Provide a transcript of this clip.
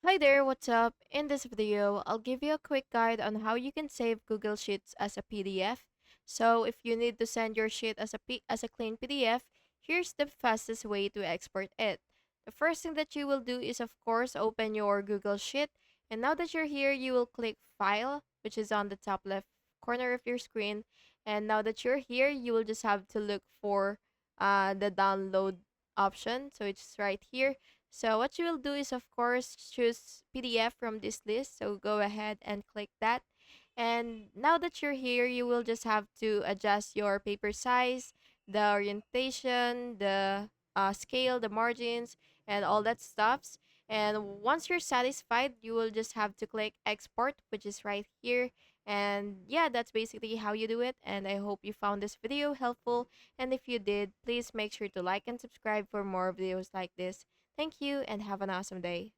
Hi there, what's up? In this video, I'll give you a quick guide on how you can save Google Sheets as a PDF. So, if you need to send your sheet as a clean PDF, here's the fastest way to export it. The first thing that you will do is of course open your Google Sheet, and now that you're here, you will click File, which is on the top left corner of your screen. And now that you're here, you will just have to look for the download option. So it's right here. So what you will do is of course choose PDF from this list. So go ahead and click that. And now that you're here, you will just have to adjust your paper size, the orientation, the scale, the margins, and all that stuffs. And once you're satisfied, you will just have to click export, which is right here. And yeah, that's basically how you do it. And I hope you found this video helpful. And if you did, please make sure to like and subscribe for more videos like this. Thank you and have an awesome day.